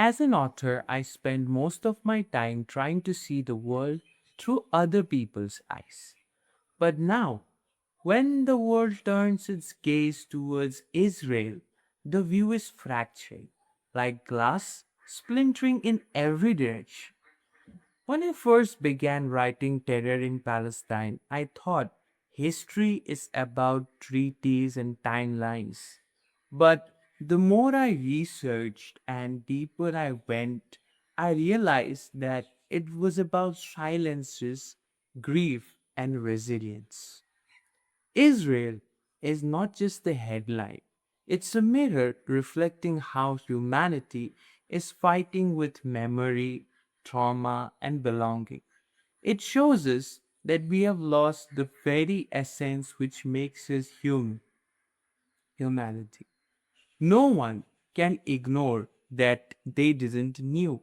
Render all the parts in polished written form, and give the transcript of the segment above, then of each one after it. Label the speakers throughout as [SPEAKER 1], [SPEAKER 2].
[SPEAKER 1] As an author, I spend most of my time trying to see the world through other people's eyes. But now, when the world turns its gaze towards Israel, the view is fractured, like glass splintering in every direction. When I first began writing Terror in Palestine, I thought history is about treaties and timelines. But the more I researched and deeper I went, I realized that it was about silences, grief, and resilience. Israel is not just the headline, it's a mirror reflecting how humanity is fighting with memory, trauma, and belonging. It shows us that we have lost the very essence which makes us humanity. No one can ignore that they didn't knew.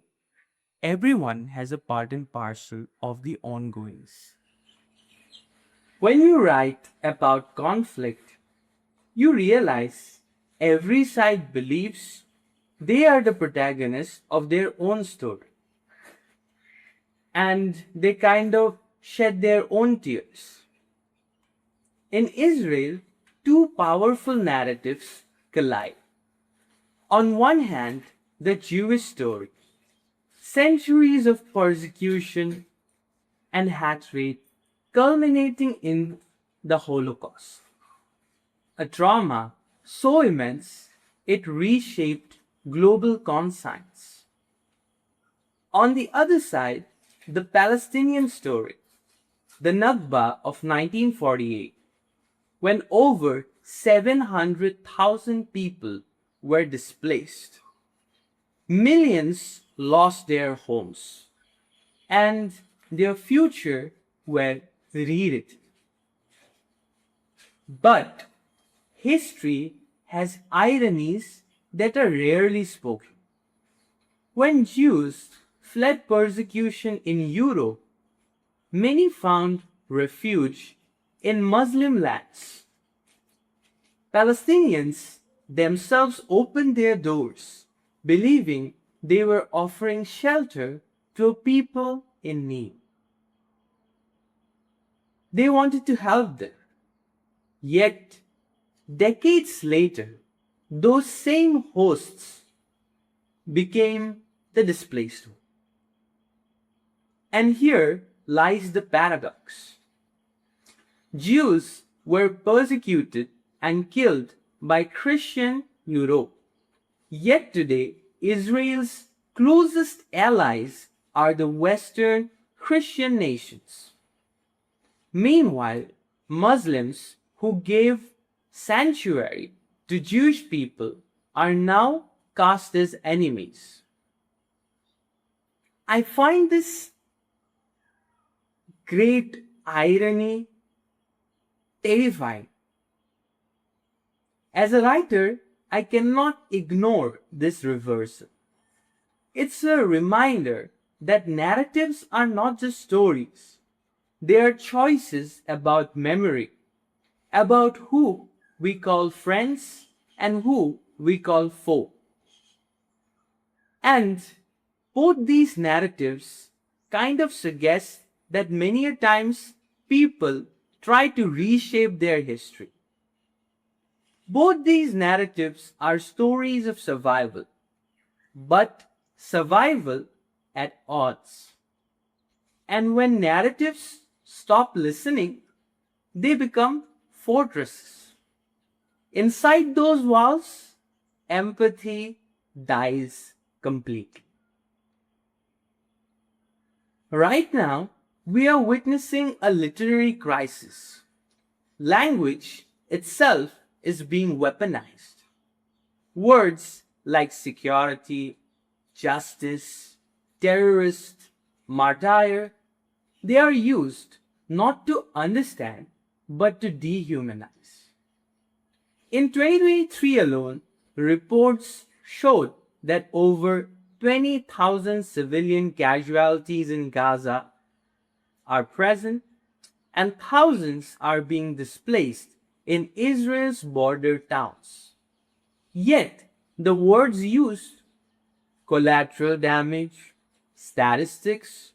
[SPEAKER 1] Everyone has a part and parcel of the ongoings. When you write about conflict, you realize every side believes they are the protagonists of their own story and they kind of shed their own tears. In Israel, two powerful narratives collide. On one hand, the Jewish story, centuries of persecution and hatred culminating in the Holocaust. A trauma so immense it reshaped global conscience. On the other side, the Palestinian story, the Nakba of 1948, when over 700,000 people were displaced. Millions lost their homes and their future were rewritten. But history has ironies that are rarely spoken. When Jews fled persecution in Europe, many found refuge in Muslim lands. Palestinians themselves opened their doors, believing they were offering shelter to a people in need. They wanted to help them. Yet, decades later, those same hosts became the displaced one. And here lies the paradox. Jews were persecuted and killed by Christian Europe. Yet today, Israel's closest allies are the Western Christian nations. Meanwhile, Muslims who gave sanctuary to Jewish people are now cast as enemies. I find this great irony terrifying. As a writer, I cannot ignore this reversal. It's a reminder that narratives are not just stories, they are choices about memory, about who we call friends and who we call foe. And both these narratives kind of suggest that many a times people try to reshape their history. Both these narratives are stories of survival, but survival at odds. And when narratives stop listening, they become fortresses. Inside those walls, empathy dies completely. Right now, we are witnessing a literary crisis. Language itself is being weaponized. Words like security, justice, terrorist, martyr, they are used not to understand but to dehumanize. In 2023 alone, reports showed that over 20,000 civilian casualties in Gaza are present and thousands are being displaced in Israel's border towns. Yet, the words used collateral damage, statistics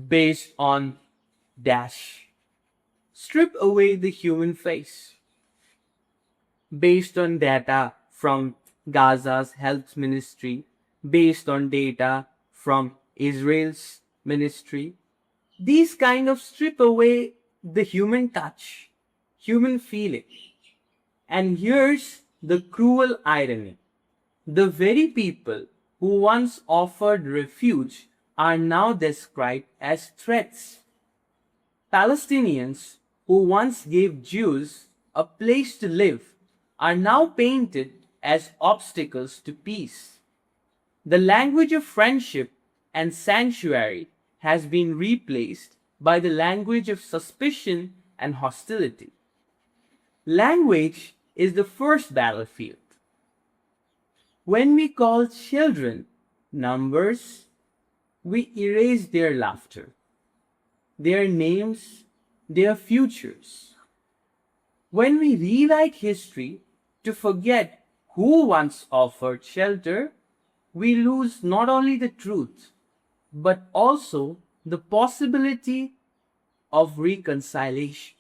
[SPEAKER 1] based on dash. Strip away the human face based on data from Gaza's health ministry, based on data from Israel's ministry. These kind of strip away the human touch, human feeling. And here's the cruel irony. The very people who once offered refuge are now described as threats. Palestinians who once gave Jews a place to live are now painted as obstacles to peace. The language of friendship and sanctuary has been replaced by the language of suspicion and hostility. Language is the first battlefield. When we call children numbers, we erase their laughter, their names, their futures. When we rewrite history to forget who once offered shelter, we lose not only the truth, but also the possibility of reconciliation.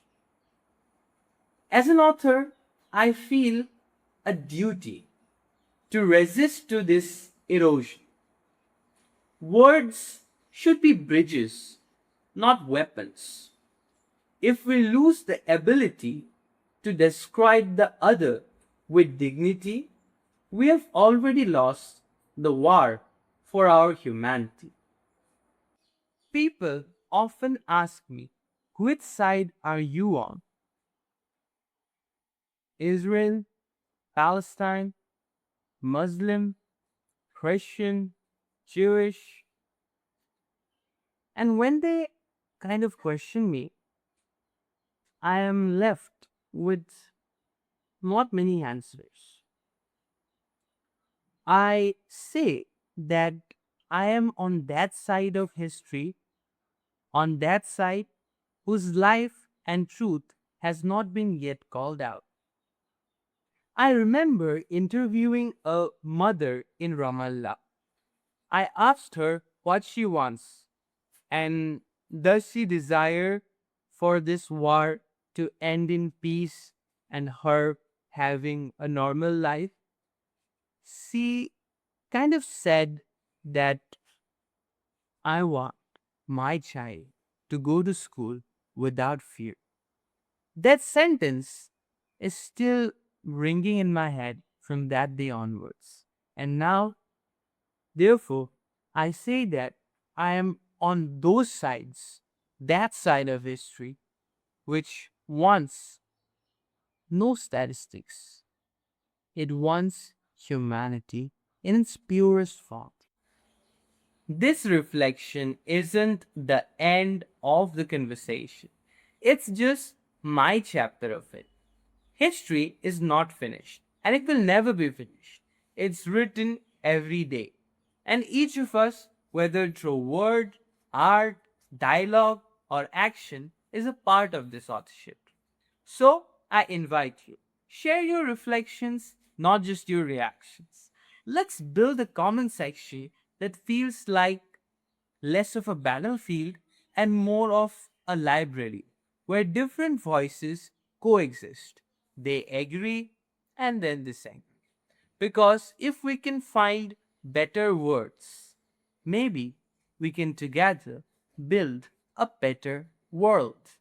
[SPEAKER 1] As an author, I feel a duty to resist to this erosion. Words should be bridges, not weapons. If we lose the ability to describe the other with dignity, we have already lost the war for our humanity. People often ask me, which side are you on? Israel, Palestine, Muslim, Christian, Jewish? And when they kind of question me, I am left with not many answers. I say that I am on that side of history, on that side whose life and truth has not been yet called out. I remember interviewing a mother in Ramallah. I asked her what she wants and does she desire for this war to end in peace and her having a normal life. She kind of said that I want my child to go to school without fear. That sentence is still ringing in my head from that day onwards. And now, therefore, I say that I am on those sides, that side of history, which wants no statistics. It wants humanity in its purest form. This reflection isn't the end of the conversation. It's just my chapter of it. History is not finished, and it will never be finished. It's written every day. And each of us, whether through word, art, dialogue, or action, is a part of this authorship. So, I invite you, share your reflections, not just your reactions. Let's build a comment section that feels like less of a battlefield and more of a library where different voices coexist. They agree and then disagree. Because if we can find better words, maybe we can together build a better world.